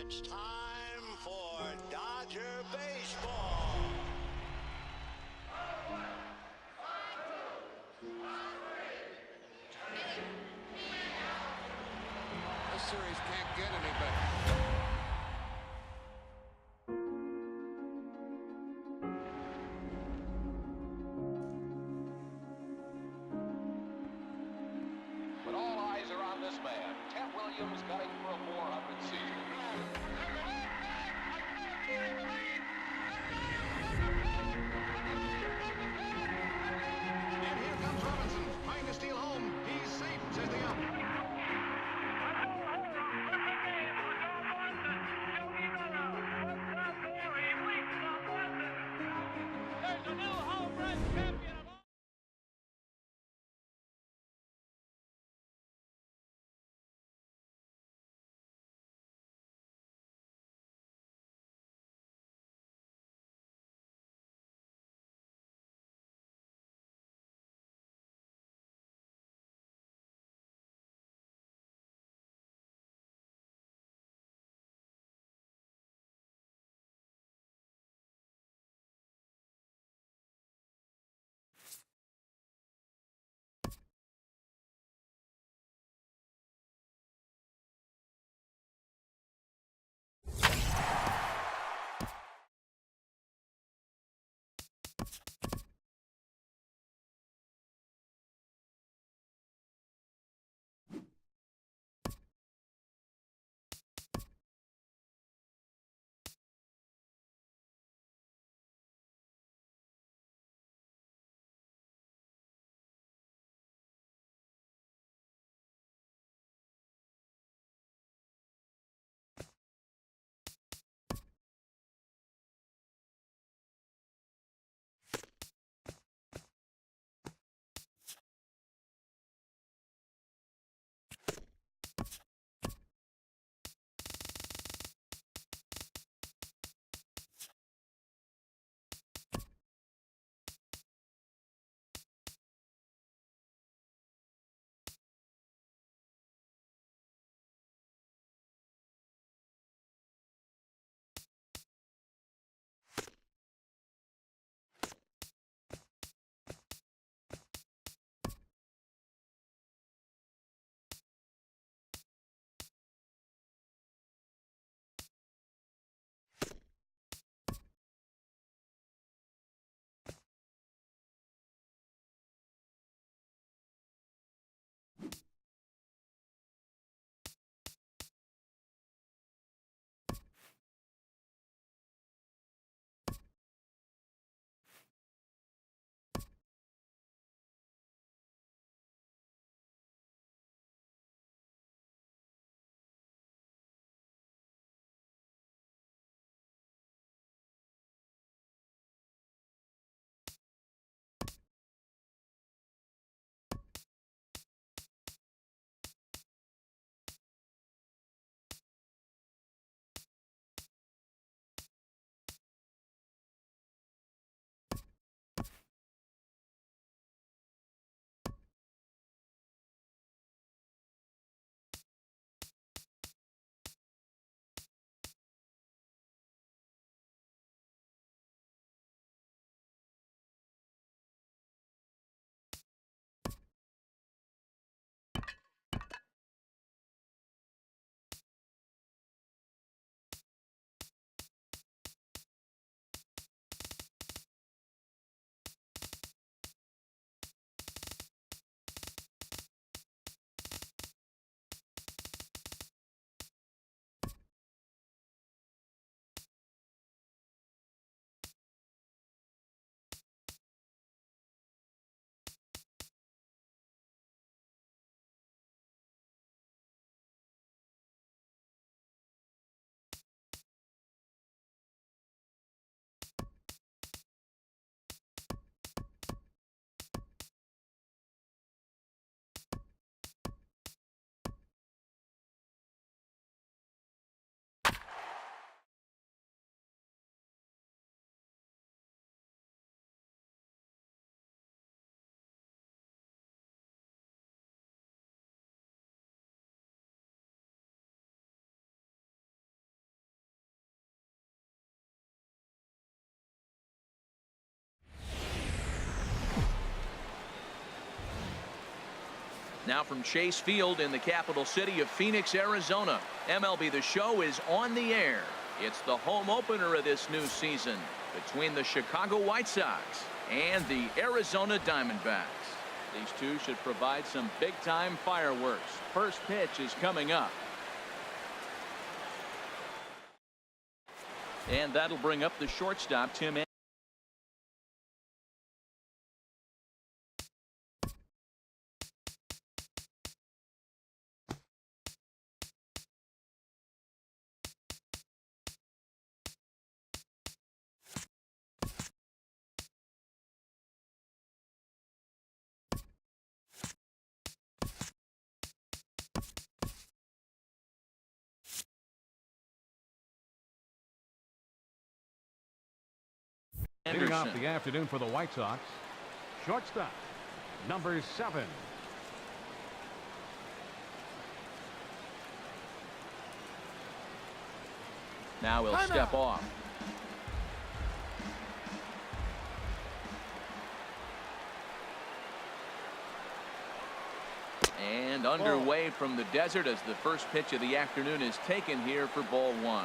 It's time for Dodger baseball. This series can't get any better. But all eyes are on this man. Ted Williams gunning for a 400 season. And here comes Robinson, trying to steal home. He's safe, says the ump. There's a new home run champion of all. Now from Chase Field in the capital city of Phoenix, Arizona, MLB The Show is on the air. It's the home opener of this new season between the Chicago White Sox and the Arizona Diamondbacks. These two should provide some big-time fireworks. First pitch is coming up. And that'll bring up the shortstop, Tim Leading off the afternoon for the White Sox, shortstop, number 7. Now he'll step off. And underway from the desert as the first pitch of the afternoon is taken here for ball 1.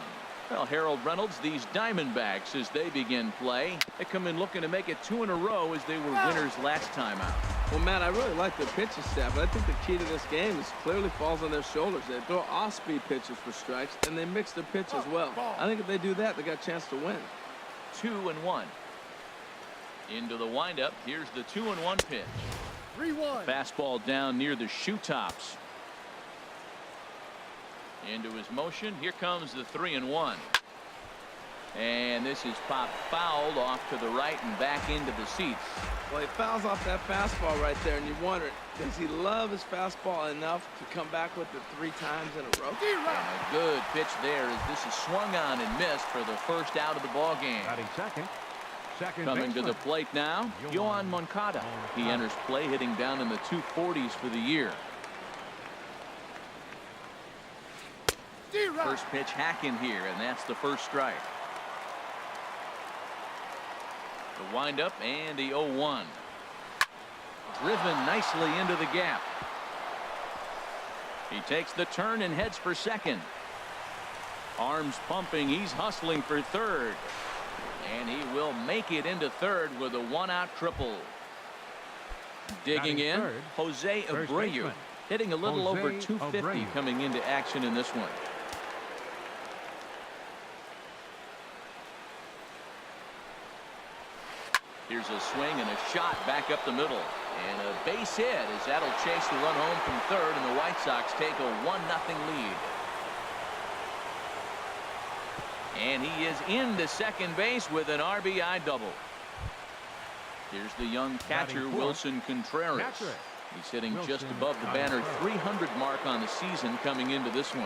Well, Harold Reynolds, these Diamondbacks, as they begin play, they come in looking to make it 2 in a row as they were winners last time out. Well, Matt, I really like the pitching staff, but I think the key to this game is clearly falls on their shoulders. They throw off-speed pitches for strikes, and they mix their pitch as well. I think if they do that, they got a chance to win. 2-1. Into the windup. Here's the 2-1 pitch. 3-1. Fastball down near the shoe tops. Into his motion. Here comes the 3-1. And this is popped fouled off to the right and back into the seats. Well, he fouls off that fastball right there, and you wonder, does he love his fastball enough to come back with it 3 times in a row? And a good pitch there as this is swung on and missed for the first out of the ball game. Batting second. Coming to the plate now, Yohan Moncada. He enters play hitting down in the 240s for the year. First pitch hack in here, and that's the first strike. The windup and the 0-1. Driven nicely into the gap. He takes the turn and heads for second. Arms pumping. He's hustling for third. And he will make it into third with a 1-out triple. Digging in, Jose Abreu. Hitting a little over 250 coming into action in this one. Here's a swing and a shot back up the middle. And a base hit as that'll chase the run home from third, and the White Sox take a 1-0 lead. And he is into second base with an RBI double. Here's the young catcher, Wilson Contreras. He's hitting just above the banner 300 mark on the season coming into this one.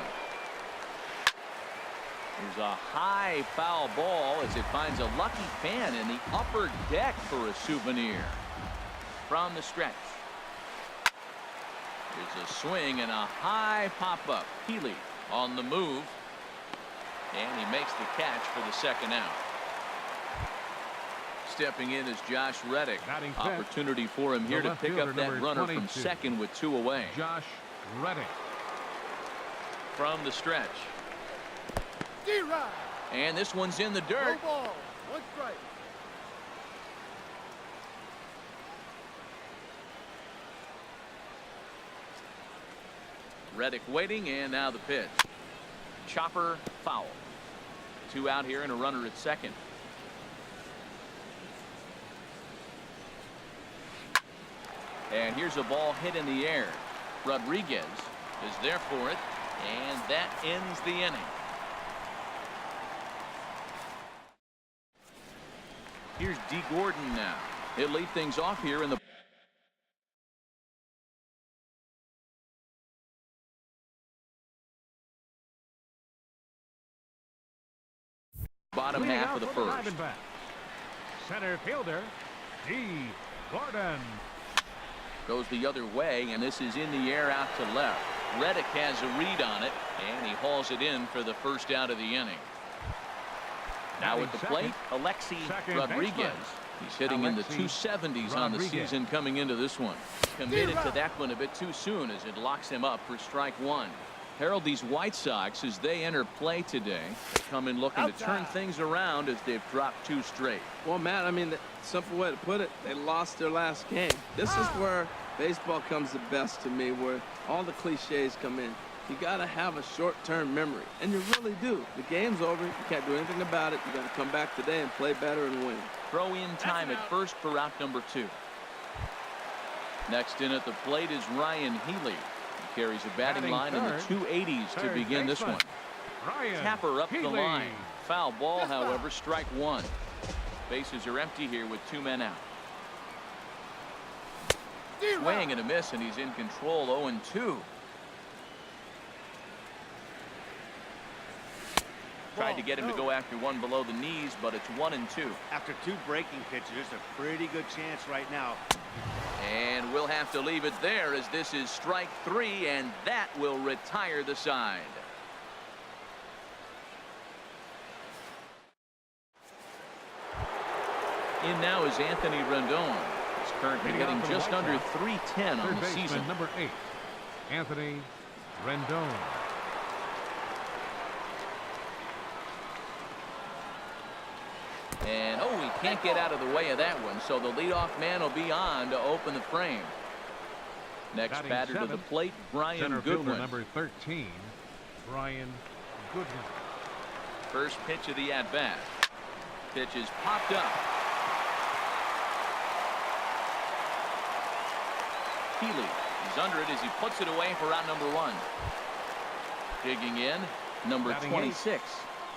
Here's a high foul ball as it finds a lucky fan in the upper deck for a souvenir. From the stretch. Here's a swing and a high pop-up. Healy on the move. And he makes the catch for the second out. Stepping in is Josh Reddick. Opportunity for him here to pick up that runner from second with 2 away. Josh Reddick. From the stretch. And this one's in the dirt. No ball. 1 strike. Reddick waiting, and now the pitch. Chopper foul. 2 out here and a runner at second. And here's a ball hit in the air. Rodriguez is there for it, and that ends the inning. Here's D. Gordon now. He'll lead things off here in the bottom half of the first. Center fielder, D. Gordon. Goes the other way, and this is in the air out to left. Reddick has a read on it, and he hauls it in for the first out of the inning. Now at the plate, Alexi Rodriguez. He's hitting in the 270s on the season coming into this one. Committed to that one a bit too soon as it locks him up for strike one. Harold, these White Sox, as they enter play today, come in looking to turn things around as they've dropped 2 straight. Well, Matt, I mean, the simple way to put it, they lost their last game. This is where baseball comes the best to me, where all the cliches come in. You got to have a short-term memory, and you really do. The game's over. You can't do anything about it. You got to come back today and play better and win. Throw in time at first for out number 2. Next in at the plate is Ryan Healy. He carries a batting line in the 280s to begin this one. Tapper up the line. Foul ball, however, strike one. Bases are empty here with 2 men out. Swing and a miss, and he's in control. 0-2. Tried to get him to go after one below the knees, but it's 1-2. After 2 breaking pitches, there's a pretty good chance right now. And we'll have to leave it there as this is strike 3, and that will retire the side. In now is Anthony Rendon. He's currently hitting just under .310 on the season. Number 8, Anthony Rendon. And he can't get out of the way of that one, so the leadoff man will be on to open the frame. Next batter to the plate, Brian Goodwin. Number 13, Brian Goodwin. First pitch of the at-bat. Pitch is popped up. Healy is under it as he puts it away for out number 1. Digging in, number 26.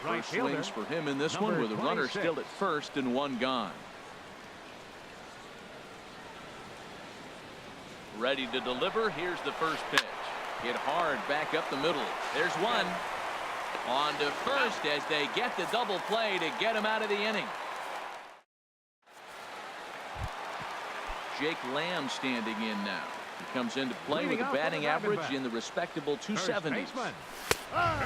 First swings for him in this one with a runner still at first and 1 gone. Ready to deliver. Here's the first pitch. Hit hard back up the middle. There's one. On to first as they get the double play to get him out of the inning. Jake Lamb standing in now. He comes into play with a batting average in the respectable 270s.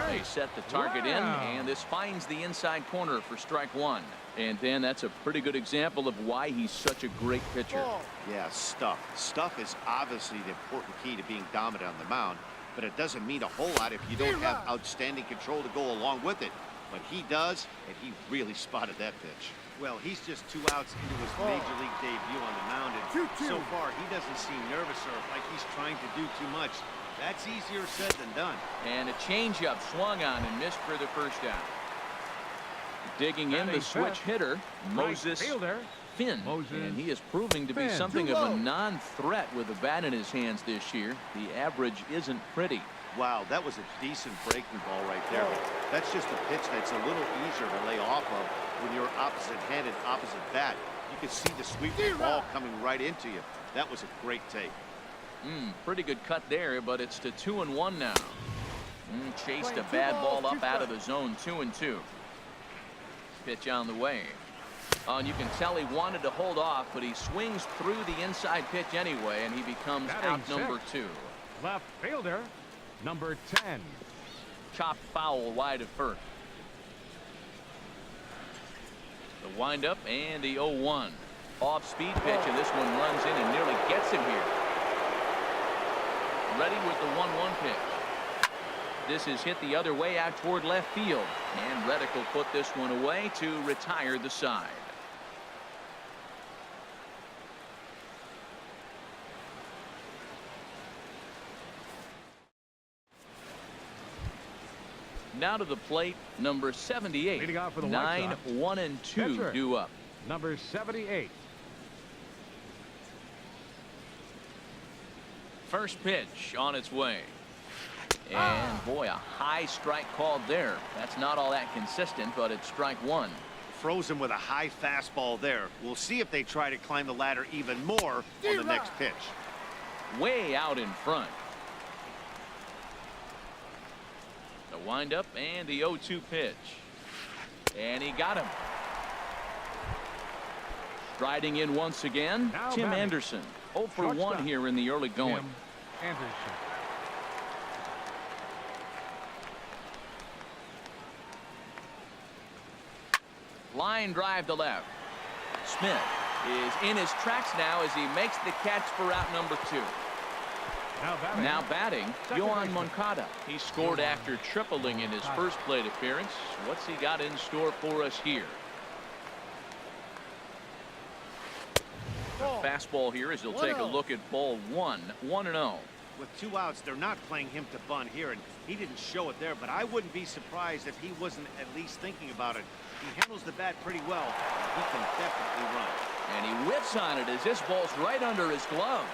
They set the target in, and this finds the inside corner for strike 1. And Dan, that's a pretty good example of why he's such a great pitcher. Yeah, stuff. Stuff is obviously the important key to being dominant on the mound, but it doesn't mean a whole lot if you don't have outstanding control to go along with it. But he does, and he really spotted that pitch. Well, he's just 2 outs into his major league debut on the mound, and so far he doesn't seem nervous or like he's trying to do too much. That's easier said than done. And a changeup swung on and missed for the first out. Digging in the switch hitter, Moses Finn. And he is proving to be something of a non-threat with the bat in his hands this year. The average isn't pretty. Wow, that was a decent breaking ball right there. But that's just a pitch that's a little easier to lay off of when you're opposite head and opposite bat. You can see the sweep of the ball coming right into you. That was a great take. Pretty good cut there, but it's to 2-1 now. Chased a bad ball up out of the zone. 2-2. Pitch on the way. And you can tell he wanted to hold off, but he swings through the inside pitch anyway, and he becomes out number 2. Left fielder, number 10. Chopped foul wide of first. The windup and the 0-1. Off-speed pitch, and this one runs in and nearly gets him here. Ready with the 1-1 pitch. This is hit the other way out toward left field, and Reddick will put this one away to retire the side. Now to the plate, number 78. Leading off for the 9, 1 and 2 pitcher, due up. Number 78. First pitch on its way. And boy, a high strike called there. That's not all that consistent, but it's strike 1. Froze him with a high fastball there. We'll see if they try to climb the ladder even more on the next pitch. Way out in front. The windup and the 0-2 pitch. And he got him. Striding in once again, Now Tim batting. Anderson. 0 for 1 here in the early going. Tim Anderson. Line drive to left. Smith is in his tracks now as he makes the catch for out number 2. Now batting, Yohan Moncada. He scored after tripling in his first plate appearance. What's he got in store for us here? A fastball here as he'll take a look at ball 1. 1-0. With 2 outs, they're not playing him to bunt here, and he didn't show it there, but I wouldn't be surprised if he wasn't at least thinking about it. He handles the bat pretty well. He can definitely run. And he whiffs on it as this ball's right under his glove.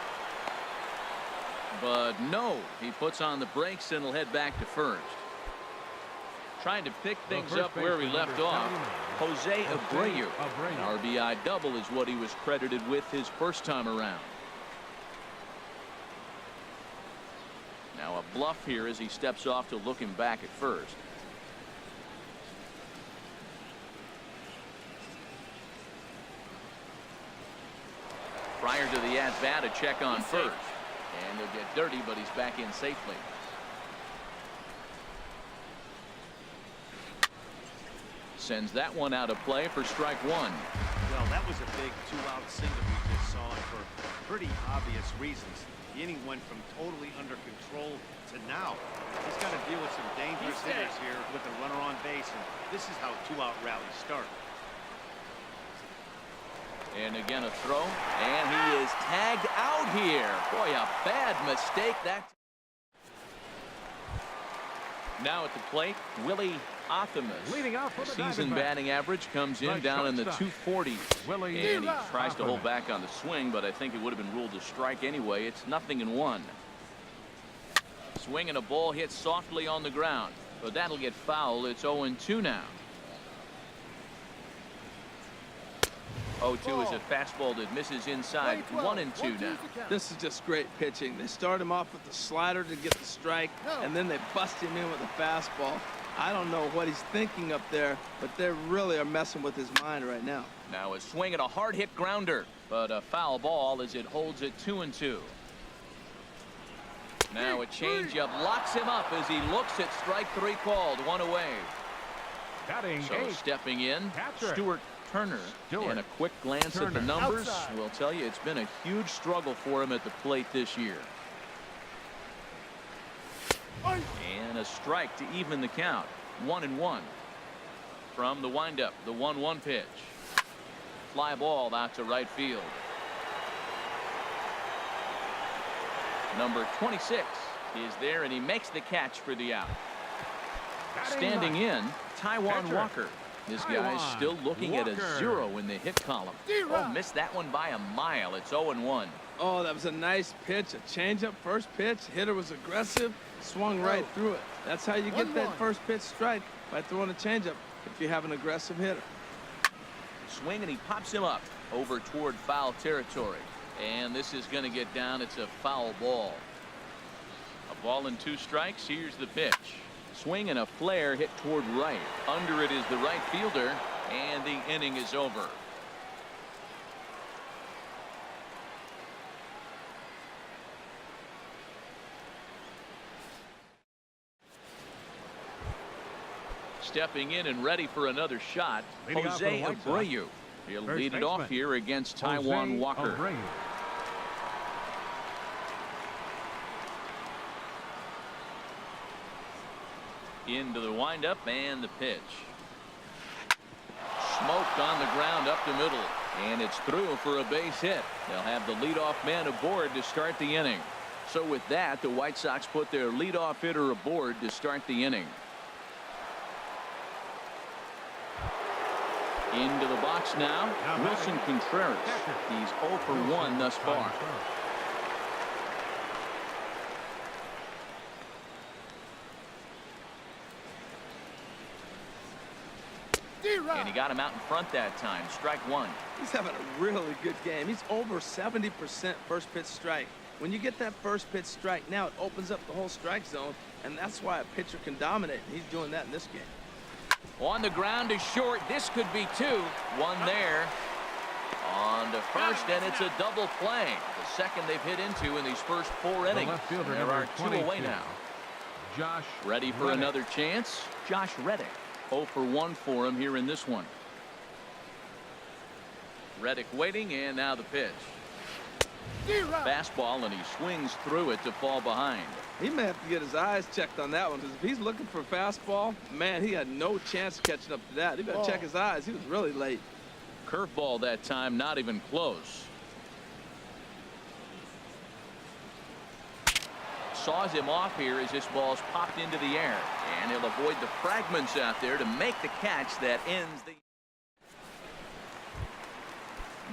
But no, he puts on the brakes and will head back to first. Trying to pick things up where we left off. Jose Abreu. An RBI double is what he was credited with his first time around. Now a bluff here as he steps off to look him back at first. Prior to the at-bat, a check on first. And he'll get dirty, but he's back in safely. Sends that one out of play for strike 1. Well, that was a big 2-out single we just saw, and for pretty obvious reasons. The inning went from totally under control to now. He's got to deal with some dangerous hitters here with a runner on base, and this is how 2-out rallies start. And again a throw, and he is tagged out here. Boy, a bad mistake that. Now at the plate, Willie Athamas. Leading off for the season batting average comes in down in the 240s. And he tries to hold back on the swing, but I think it would have been ruled a strike anyway. It's 0-1. Swing and a ball hit softly on the ground, but that'll get foul. It's 0-2 now. 0-2 is a fastball that misses inside. 1-2 now. This is just great pitching. They start him off with the slider to get the strike, and then they bust him in with a fastball. I don't know what he's thinking up there, but they really are messing with his mind right now. Now a swing and a hard hit grounder, but a foul ball as it holds it 2-2. Now a changeup locks him up as he looks at strike 3 called. 1 away. So stepping in, Stuart Turner. And a quick glance at the numbers will tell you it's been a huge struggle for him at the plate this year. And a strike to even the count. 1-1 from the windup. The 1-1 pitch. Fly ball out to right field. Number 26 is there, and he makes the catch for the out. Standing in, Taijuan Walker. This guy is still looking at a 0 in the hit column. Oh, missed that one by a mile. It's 0-1. Oh, that was a nice pitch. A changeup, first pitch. Hitter was aggressive, swung right through it. That's how you get that first pitch strike, by throwing a changeup if you have an aggressive hitter. Swing, and he pops him up over toward foul territory. And this is going to get down. It's a foul ball. A ball and 2 strikes. Here's the pitch. Swing and a flare hit toward right. Under it is the right fielder, and the inning is over. Stepping in and ready for another shot, Jose Abreu. He'll lead it off here against Taijuan Walker. Into the windup and the pitch. Smoked on the ground up the middle, and it's through for a base hit. They'll have the leadoff man aboard to start the inning. So with that, the White Sox put their leadoff hitter aboard to start the inning. Into the box now, Wilson Contreras. He's 0 for 1 thus far. And he got him out in front that time. Strike 1. He's having a really good game. He's over 70% first pitch strike. When you get that first pitch strike, now it opens up the whole strike zone, and that's why a pitcher can dominate. He's doing that in this game. On the ground is short. This could be 2. 1 there. On to first, and it's a double play. The second they've hit into in these first 4 innings. There are 2 away now. Josh ready for another chance. Josh Reddick. 0 for 1 for him here in this one. Reddick waiting, and now the pitch. Fastball, and he swings through it to fall behind. He may have to get his eyes checked on that one, because if he's looking for a fastball, man, he had no chance of catching up to that. He better check his eyes. He was really late. Curveball that time, not even close. Saws him off here as this ball's popped into the air, and he'll avoid the fragments out there to make the catch that ends the.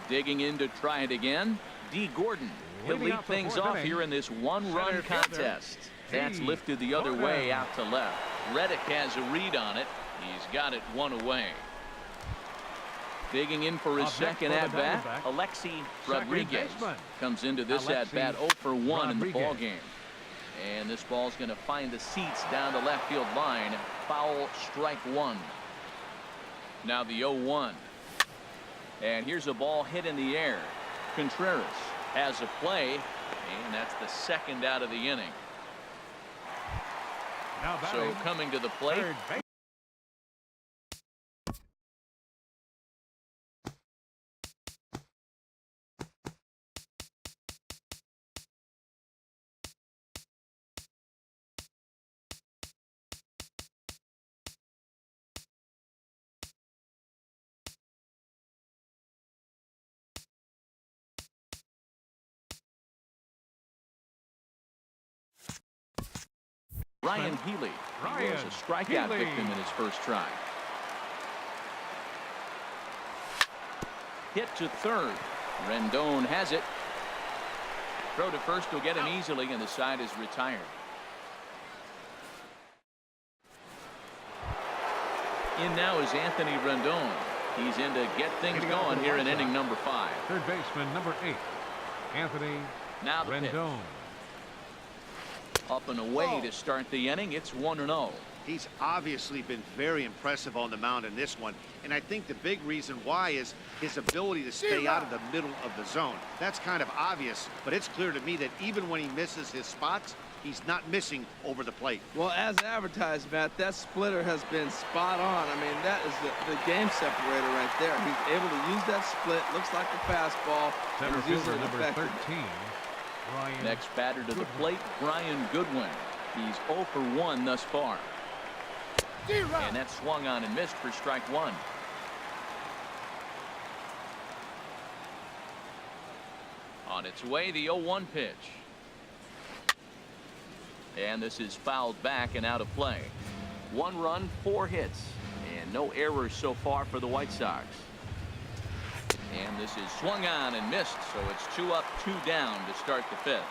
Digging in to try it again. D. Gordon. He'll lead things off here in this one-run contest. That's lifted the other way out to left. Reddick has a read on it. He's got it one away. Digging in for his second at-bat, Alexi Rodriguez comes into this at-bat 0 for 1 in the ballgame. And this ball's going to find the seats down the left field line. Foul, strike one. Now the 0-1. And here's a ball hit in the air. Contreras has a play, and that's the second out of the inning. So coming to the plate. Ryan Healy. He was a strikeout victim in his first try. Hit to third. Rendon has it. Throw to first will get him easily, and the side is retired. In now is Anthony Rendon. He's in to get things going here in inning number 5. Third baseman number 8, Anthony Rendon. Up and away to start the inning. It's 1-0. He's obviously been very impressive on the mound in this one, and I think the big reason why is his ability to stay out of the middle of the zone. That's kind of obvious, but it's clear to me that even when he misses his spots, he's not missing over the plate. Well, as advertised, Matt, that splitter has been spot on. I mean, that is the game separator right there. He's able to use that split. Looks like a fastball. Center fielder number 13. Next batter to the plate, Brian Goodwin. He's 0 for 1 thus far. And that swung on and missed for strike one. On its way, the 0-1 pitch. And this is fouled back and out of play. 1 run, 4 hits, and no errors so far for the White Sox. And this is swung on and missed, so it's 2 up, 2 down to start the 5th.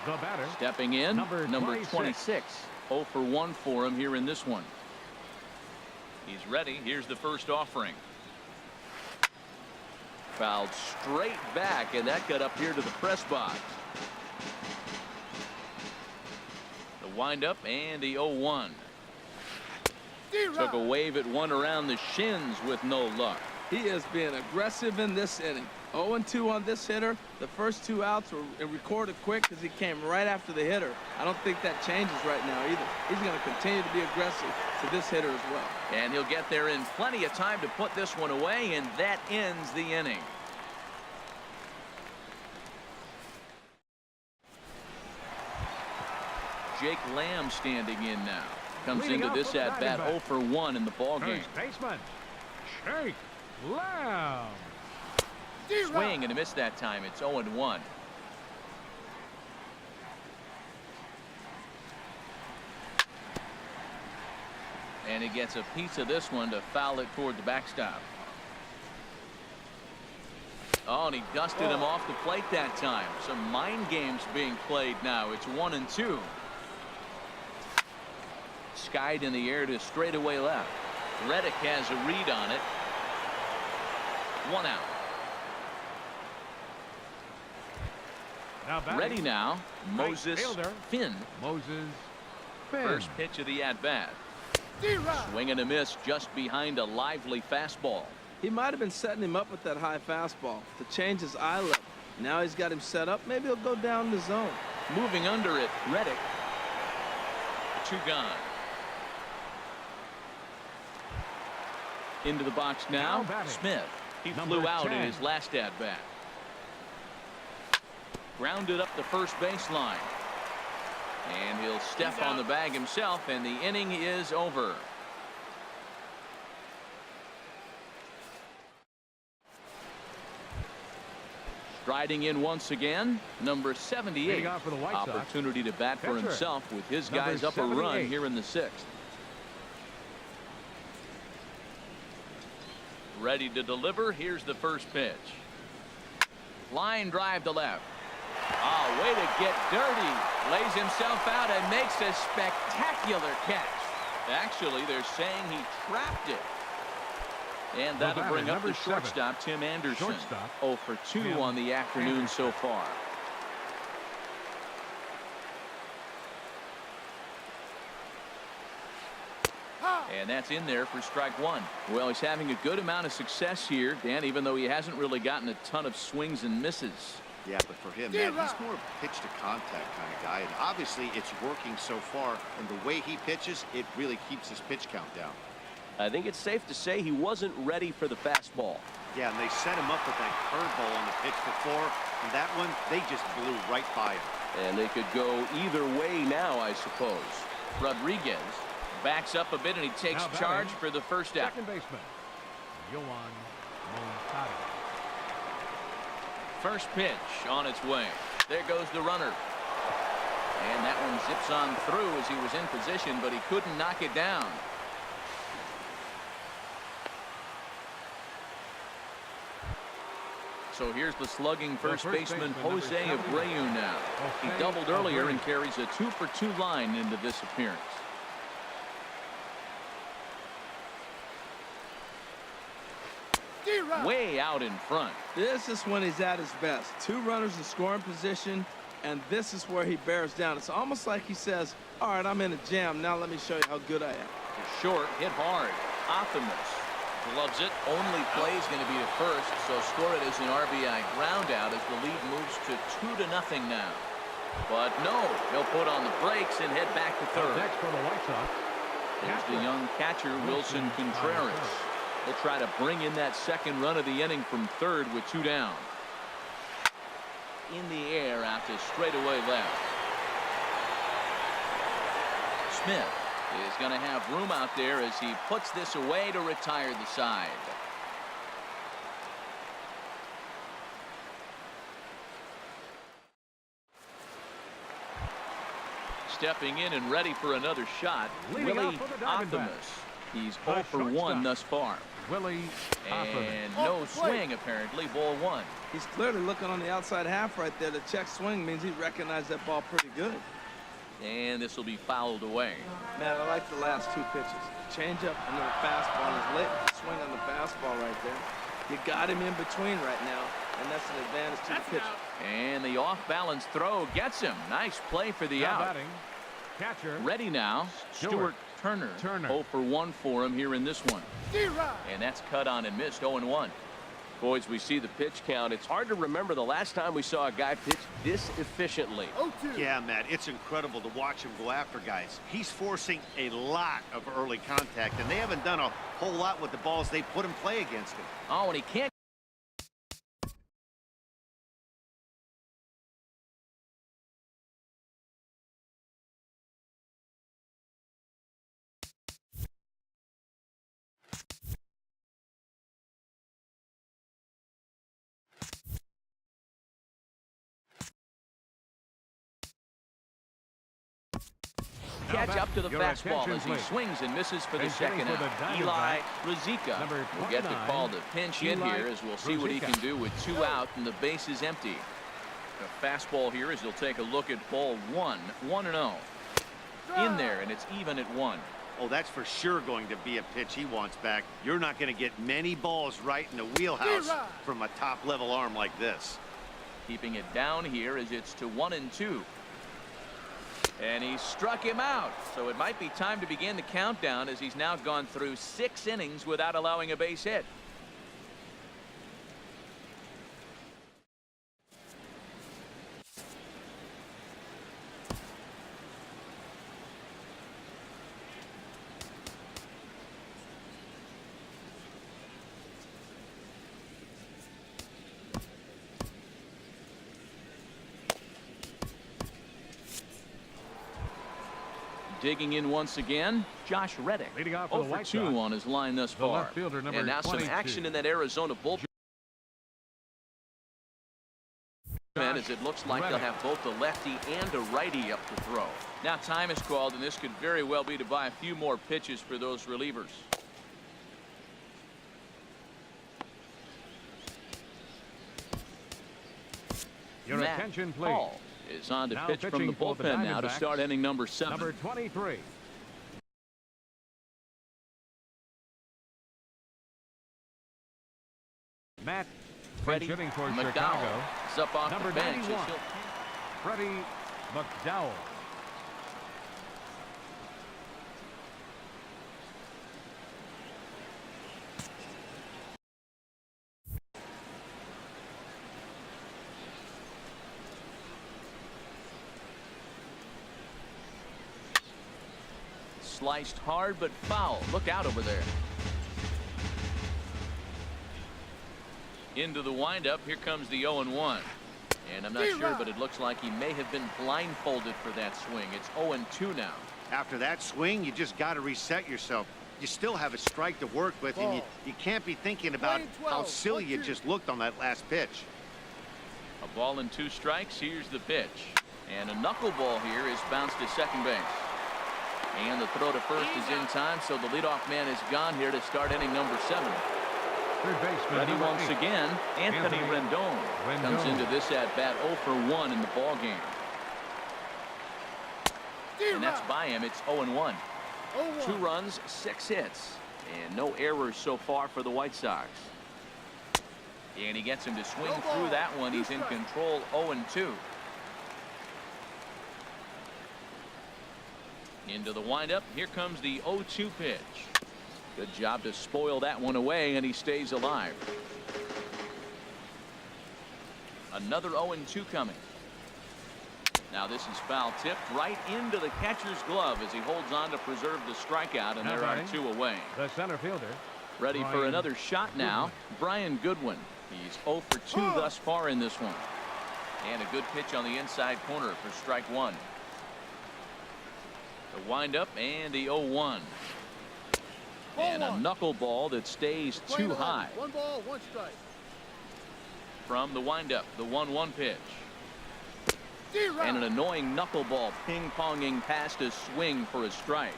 The batter, stepping in, number 26. 0 for 1 for him here in this one. He's ready. Here's the first offering. Fouled straight back, and that got up here to the press box. The windup and the 0-1. Took a wave at one around the shins with no luck. He is being aggressive in this inning. 0-2 on this hitter. The first 2 outs were recorded quick because he came right after the hitter. I don't think that changes right now either. He's going to continue to be aggressive to this hitter as well. And he'll get there in plenty of time to put this one away, and that ends the inning. Jake Lamb standing in now. Comes into this at bat 0 for 1 in the ballgame. First baseman, Jake Lamb. Swing and a miss that time. It's 0-1. And he gets a piece of this one to foul it toward the backstop. Oh, and he dusted him off the plate that time. Some mind games being played now. It's 1-2. Skied in the air to straightaway left. Reddick has a read on it. 1 out. Ready now, Moses Finn. First pitch of the at-bat. Swing and a miss just behind a lively fastball. He might have been setting him up with that high fastball to change his eye level. Now he's got him set up. Maybe he'll go down the zone. Moving under it, Reddick. 2 gone. Into the box now, Smith. He Number flew out 10. in his last at-bat. Grounded up the first baseline. And he'll step on the bag himself, and the inning is over. Striding in once again, number 78. For the White Sox. Opportunity to bat for Pitcher. himself with his Number guys up a 78. run here in the 6th. Ready to deliver. Here's the first pitch. Line drive to left. Oh, way to get dirty. Lays himself out and makes a spectacular catch. Actually, they're saying he trapped it. And that'll bring up the shortstop, Tim Anderson. 0 for 2 on the afternoon so far. And that's in there for strike one. Well, he's having a good amount of success here, Dan, even though he hasn't really gotten a ton of swings and misses. Yeah, but for him, man, he's more of a pitch to contact kind of guy. And obviously, it's working so far. And the way he pitches, it really keeps his pitch count down. I think it's safe to say he wasn't ready for the fastball. Yeah, and they set him up with that curveball on the pitch before. And that one, they just blew right by him. And they could go either way now, I suppose. Rodriguez backs up a bit, and he takes charge for the first out. Second baseman, Yohan Moncada. First pitch on its way. There goes the runner. And that one zips on through as he was in position, but he couldn't knock it down. So here's the slugging first baseman, Jose Abreu now. He doubled earlier and carries a 2 for 2 line into this appearance. Way out in front. This is when he's at his best. 2 runners in scoring position, and this is where he bears down. It's almost like he says, all right, I'm in a jam. Now let me show you how good I am. Short, hit hard. Optimus gloves it. Only play is going to be the first, so score it as an RBI ground out as the lead moves to 2-0 now. But no, he'll put on the brakes and head back to third. Next for the White Sox, There's the young catcher, Wilson Contreras. He'll try to bring in that second run of the inning from third with 2 down. In the air out to straightaway left. Smith is going to have room out there as he puts this away to retire the side. Stepping in and ready for another shot, Willie Optimus. He's 0 for 1 thus far. Willie and no swing apparently. Ball 1. He's clearly looking on the outside half right there. The check swing means he recognized that ball pretty good. And this will be fouled away. Man, I like the last 2 pitches. The changeup and then the fastball. His late swing on the fastball right there. You got him in between right now, and that's an advantage to the pitcher. And the off-balance throw gets him. Nice play for the out. batting, catcher. Ready now, Stuart Turner. 0 for 1 for him here in this one. And that's cut on and missed. 0-1. Boys, we see the pitch count. It's hard to remember the last time we saw a guy pitch this efficiently. Yeah, Matt, it's incredible to watch him go after guys. He's forcing a lot of early contact, and they haven't done a whole lot with the balls they put in play against him. Oh, and he can't. Catch up to the fastball as he swings and misses for the second out. Eli Ruzicka will get the call to pinch in here as we'll see what he can do with 2 out and the base is empty. The fastball here as he'll take a look at ball 1. 1-0. In there, and it's even at 1. Oh, that's for sure going to be a pitch he wants back. You're not going to get many balls right in the wheelhouse from a top-level arm like this. Keeping it down here as it's to 1-2. And he struck him out, so it might be time to begin the countdown as he's now gone through 6 innings without allowing a base hit. Digging in once again, Josh Reddick. Leading off for the 0 for White 2 Sox, on his line thus the far. left fielder, number And now 22. some action in that Arizona bullpen as it looks like they'll have both a lefty and a righty up to throw. Now time is called, and this could very well be to buy a few more pitches for those relievers. Your Matt attention, please. Hall is on to Now pitch from the pitching for the bullpen now to Diamondbacks, start inning number 7. Number 23. Matt Freddie hitting for McDowell Chicago. is up off Number the bench. 91. Freddie McDowell. Sliced hard but foul. Look out over there. Into the windup. Here comes the 0-1. And I'm not sure, but it looks like he may have been blindfolded for that swing. It's 0-2 now. After that swing, you just got to reset yourself. You still have a strike to work with, and you can't be thinking about how silly you just looked on that last pitch. A ball and 2 strikes. Here's the pitch. And a knuckleball here is bounced to second base. And the throw to first is in time, so the leadoff man is gone here to start inning number 7. Third baseman. Ready once again, Anthony Rendon comes into this at bat 0 for 1 in the ball game. And that's by him. It's 0-1. 2 runs, 6 hits, and no errors so far for the White Sox. And he gets him to swing through that one. He's in control. 0-2. Into the windup. Here comes the 0-2 pitch. Good job to spoil that one away, and he stays alive. Another 0-2 coming. Now this is foul tipped right into the catcher's glove as he holds on to preserve the strikeout, and there are 2 away. The center fielder. Ready for another shot now. Brian Goodwin. He's 0 for 2 thus far in this one. And a good pitch on the inside corner for strike 1. The windup and the 0-1. And a knuckleball that stays too high. 1 ball, 1 strike. From the windup, the 1-1 pitch. And an annoying knuckleball ping-ponging past his swing for a strike.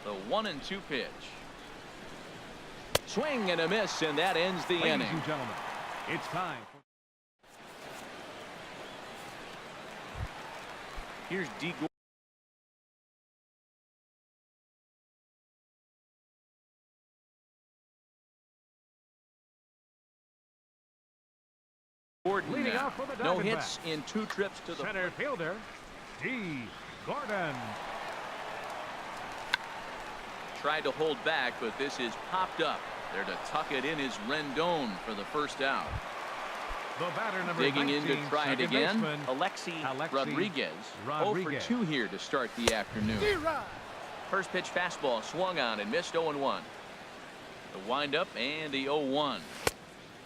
The 1-2 pitch. Swing and a miss, and that ends the inning. Ladies and gentlemen, it's time. Here's D. Gordon Leading now. off for the No Diamondbacks. hits in 2 trips to the Center fielder, D. Gordon. Tried to hold back, but this is popped up. There to tuck it in is Rendon for the first out. The batter, number Digging 19, in to try it second again. baseman, Alexi Rodriguez. 0 for 2 here to start the afternoon. First pitch fastball swung on and missed. 0-1. The windup and the 0-1.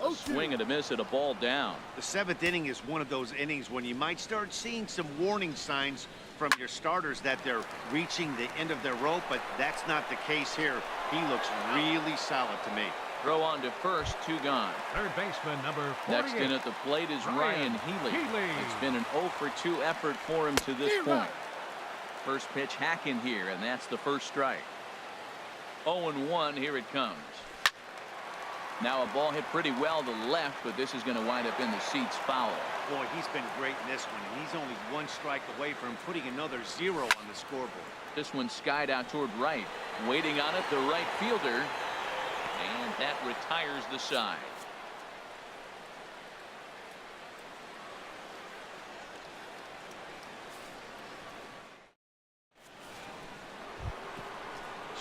A swing and a miss at a ball down. The 7th inning is one of those innings when you might start seeing some warning signs from your starters that they're reaching the end of their rope, but that's not the case here. He looks really solid to me. Throw on to first, 2 gone. Third baseman, number 48. Next in at the plate is Ryan Healy. It's been an 0 for 2 effort for him to this point. First pitch hacking here, and that's the first strike. 0-1, here it comes. Now a ball hit pretty well to left, but this is going to wind up in the seats foul. Boy, he's been great in this one, and he's only 1 strike away from putting another 0 on the scoreboard. This one skied out toward right. Waiting on it, the right fielder. And that retires the side.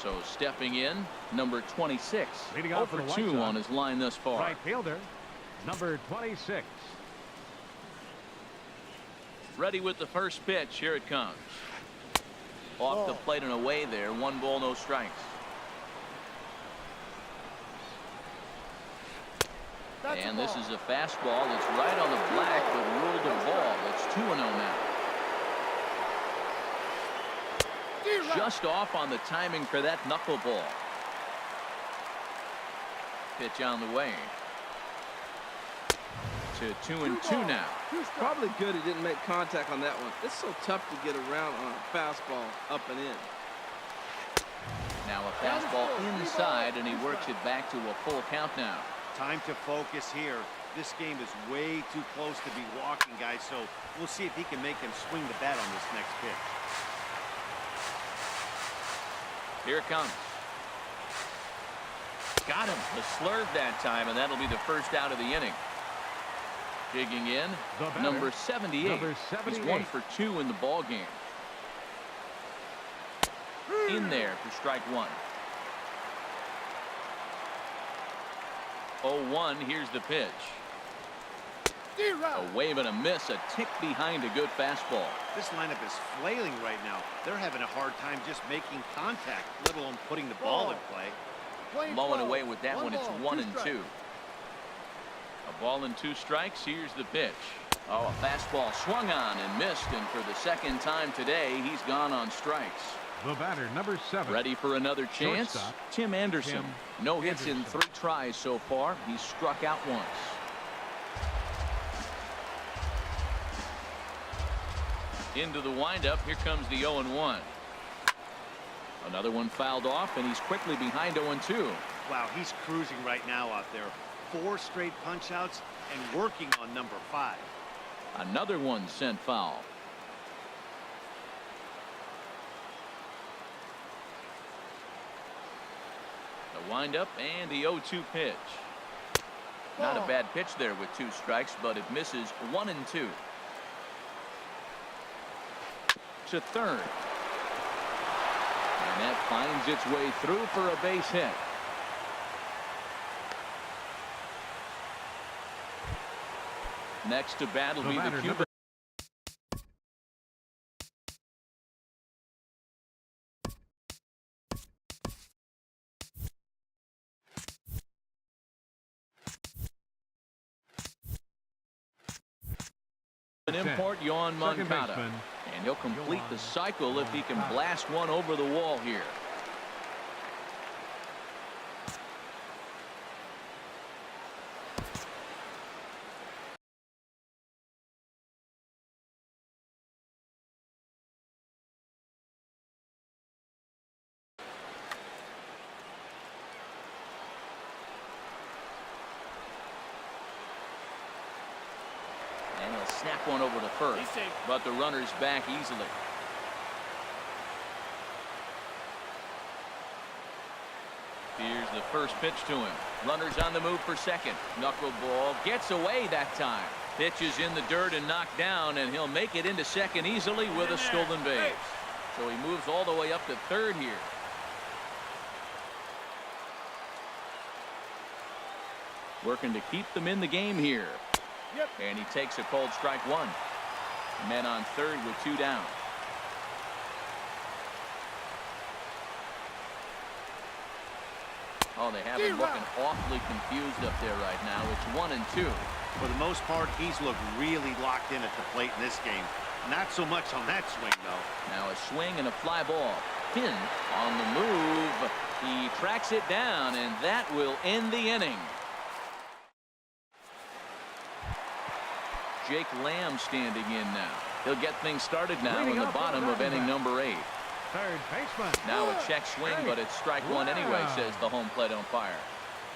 So stepping in, number 26. Leading 0 off for for the White 2 Sox. on his line thus far. Right fielder, number 26. Ready with the first pitch. Here it comes. Off the plate and away there. 1 ball, no strikes. And this is a fastball that's right on the black, but ruled a ball. It's 2-0 now. just off on the timing for that knuckleball. Pitch on the way. To 2-2 now. Probably good he didn't make contact on that one. It's so tough to get around on a fastball up and in. Now a fastball inside, and he works it back to a full count now. Time to focus here. This game is way too close to be walking, guys, so we'll see if he can make him swing the bat on this next pitch. Here it comes. Got him. The slurve that time, and that'll be the first out of the inning. Digging in, number 78. He's 1 for 2 in the ball game. In there for strike one. 0-1. Here's the pitch. A wave and a miss, a tick behind a good fastball. This lineup is flailing right now. They're having a hard time just making contact, let alone putting the ball in play. Mowing away with that one. It's 1-2. A ball and 2 strikes. Here's the pitch. Oh, a fastball swung on and missed, and for the second time today, he's gone on strikes. The batter, number 7. Ready for another chance? Shortstop, Tim Anderson. No hits in 3 tries so far. He's struck out once. Into the windup. Here comes the 0-1. Another one fouled off, and he's quickly behind 0-2. Wow, he's cruising right now out there. 4 straight punch-outs and working on number 5. Another one sent foul. The windup and the 0-2 pitch. Not a bad pitch there with 2 strikes, but it misses 1-2. To third. And that finds its way through for a base hit. Next to bat will be the Cuban. An import, Yohan Moncada. And he'll complete the cycle if he can blast one over the wall here. And he'll snap one over to first, but the runner's back easily. Here's the first pitch to him. Runner's on the move for second. Knuckleball gets away that time. Pitch is in the dirt and knocked down, and he'll make it into second easily with a stolen base. So he moves all the way up to third here. Working to keep them in the game here. And he takes a cold strike one. Men on third with 2 down. Oh, they have him looking awfully confused up there right now. It's 1-2. For the most part, he's looked really locked in at the plate in this game. Not so much on that swing, though. Now a swing and a fly ball. Pin on the move. He tracks it down, and that will end the inning. Jake Lamb standing in now. He'll get things started now in the bottom of inning number 8. Third baseman. Now a check swing, but it's strike one anyway, says the home plate umpire.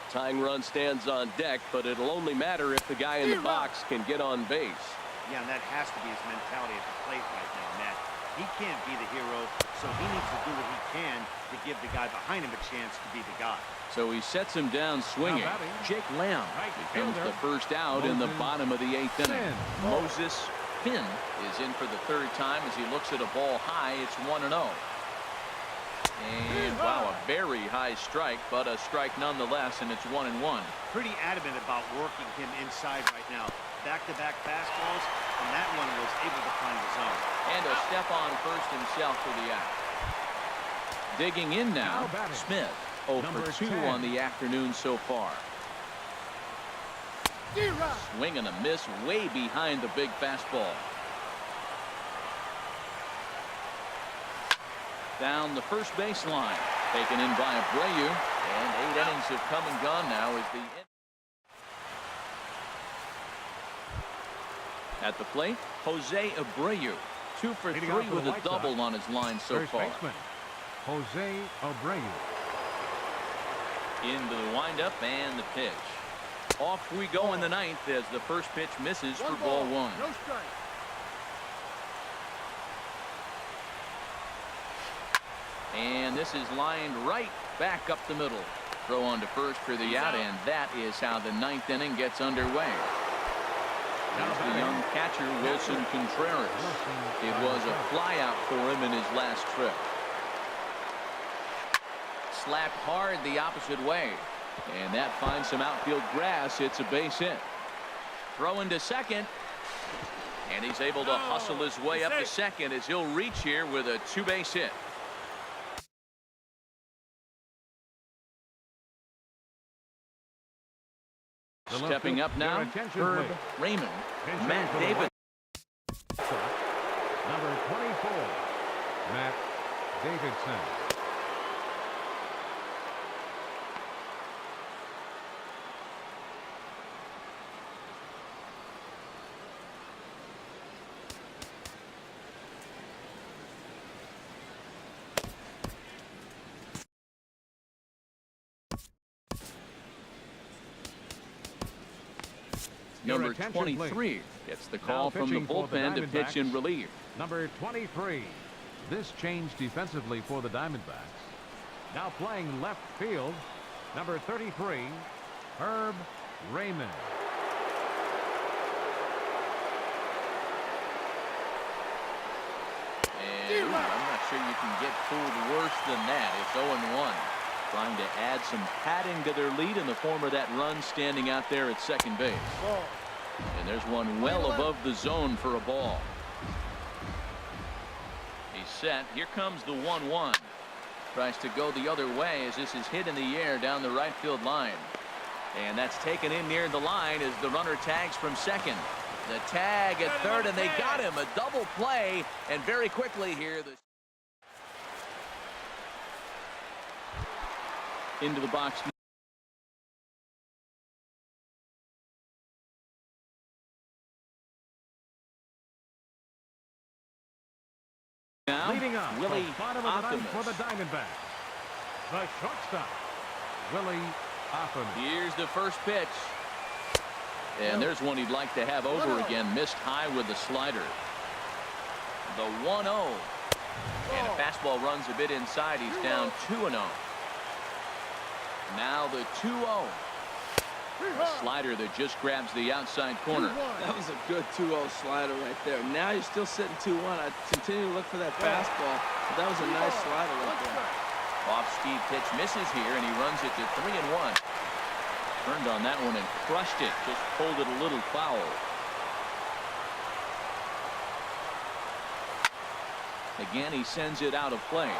Tying run stands on deck, but it'll only matter if the guy in the box can get on base. Yeah, and that has to be his mentality at the plate right now, Matt. He can't be the hero, so he needs to do what he can to give the guy behind him a chance to be the guy. So he sets him down swinging. Jake Lamb becomes the first out in the bottom of the 8th inning. Moses Finn is in for the 3rd time as he looks at a ball high. It's 1-0. And wow, a very high strike, but a strike nonetheless, and it's 1-1. Pretty adamant about working him inside right now. Back-to-back fastballs, and that one was able to find the zone. And a step on first himself for the out. Digging in now, Smith. 0 for 2 on the afternoon so far. Swing and a miss way behind the big fastball. down the first baseline. Taken in by Abreu. And 8 innings have come and gone now as the at the plate, Jose Abreu. 2 for 3 with a double on his line so far. Baseman, Jose Abreu. Into the windup and the pitch. Off we go in the 9th as the first pitch misses for ball 1. No strike. And this is lined right back up the middle. Throw on to first for the out, and that is how the 9th inning gets underway. Here's the young catcher, Wilson Contreras. It was a flyout for him in his last trip. Slapped hard the opposite way. And that finds some outfield grass. It's a base hit. Throw into second. And he's able to hustle his way up to second as he'll reach here with a 2-base hit. Stepping up now, Herb Raymond, Matt David. Number 24, Matt Davidson. Number 23 gets the call from the bullpen to pitch in relief. Number 23. This change defensively for the Diamondbacks. Now playing left field, number 33, Herb Raymond. And I'm not sure you can get fooled worse than that. It's 0-1. Trying to add some padding to their lead in the form of that run standing out there at second base. And there's one well above the zone for a ball. He's set. Here comes the 1-1. Tries to go the other way as this is hit in the air down the right field line. And that's taken in near the line as the runner tags from second. The tag at third, and they got him. A double play, and very quickly here into the box. Now, leading up, Willie the bottom of the ninth for the Diamondbacks, the shortstop, Willie Optimus. Here's the first pitch. And there's one he'd like to have over again. Missed high with the slider. The 1-0. And a fastball runs a bit inside. He's down 2-0. Now the 2-0. A slider that just grabs the outside corner. That was a good 2-0 slider right there. Now you're still sitting 2-1. I continue to look for that fastball. But that was a nice slider right there. Off-speed pitch misses here, and he runs it to 3-1. Turned on that one and crushed it. Just pulled it a little foul. Again, he sends it out of play.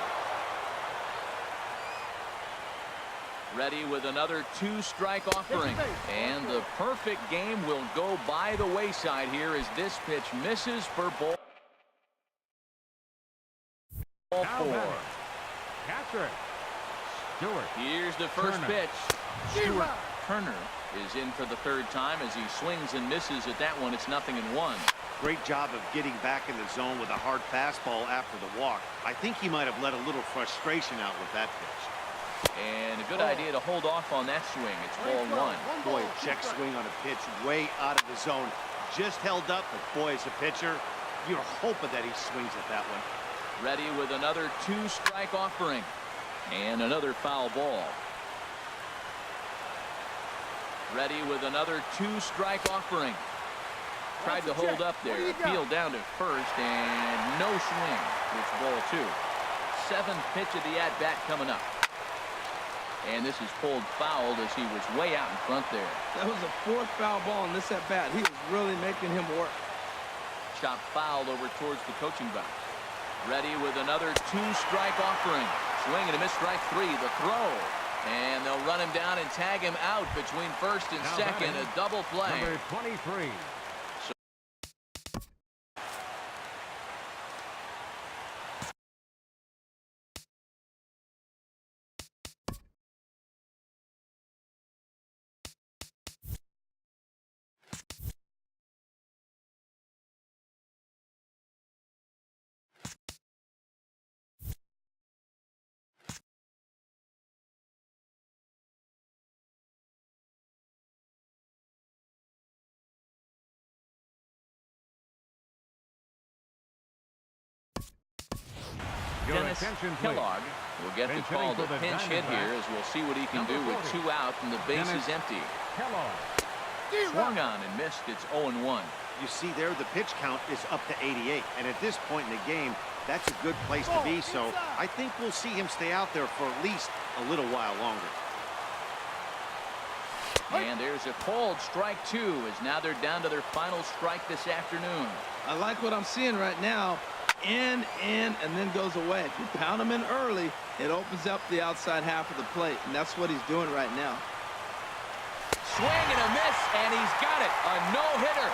Ready with another 2-strike offering. And the perfect game will go by the wayside here as this pitch misses for ball 4. Catcher Stewart. Here's the first pitch. Stewart Turner is in for the third time as he swings and misses at that one. It's 0-1. Great job of getting back in the zone with a hard fastball after the walk. I think he might have let a little frustration out with that pitch. And a good idea to hold off on that swing. It's ball 1. Boy, a check swing on a pitch way out of the zone. Just held up, but boy, as a pitcher, you're hoping that he swings at that one. Ready with another 2-strike offering. And another foul ball. Ready with another 2-strike offering. Tried to hold up there. Peeled down to first, and no swing. It's ball 2. 7th pitch of the at-bat coming up. And this is pulled fouled as he was way out in front there. That was a 4th foul ball in this at-bat. He was really making him work. Chop fouled over towards the coaching box. Ready with another 2-strike offering. Swing and a miss, strike 3. The throw. And they'll run him down and tag him out between first and second. A double play. Number 23. Your Dennis attention, please. Kellogg will get the Pinch call hitting to for the pinch hit Diamondbacks. here as we'll see what he can Number do with 40. 2 out and the base Dennis is empty. Kellogg. Swung on and missed. It's 0-1. You see there, the pitch count is up to 88. And at this point in the game, that's a good place to be. So I think we'll see him stay out there for at least a little while longer. And there's a called strike 2 as now they're down to their final strike this afternoon. I like what I'm seeing right now. In, and then goes away. If you pound him in early, it opens up the outside half of the plate, and that's what he's doing right now. Swing and a miss, and he's got it. A no-hitter.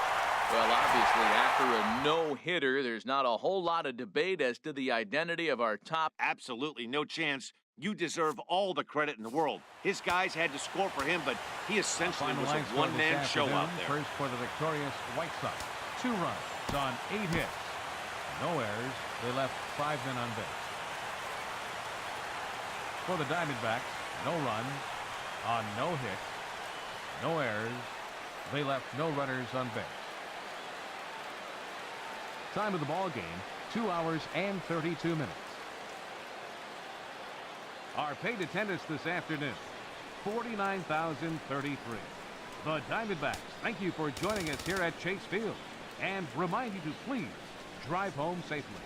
Well, obviously, after a no-hitter, there's not a whole lot of debate as to the identity of our top. Absolutely no chance. You deserve all the credit in the world. His guys had to score for him, but he essentially was a one-man show out there. First for the victorious White Sox. 2 runs on 8 hits. No errors. They left 5 men on base. For the Diamondbacks, no runs on no hits. No errors. They left no runners on base. Time of the ball game, 2 hours and 32 minutes. Our paid attendance this afternoon, 49,033. The Diamondbacks thank you for joining us here at Chase Field and remind you to please drive home safely.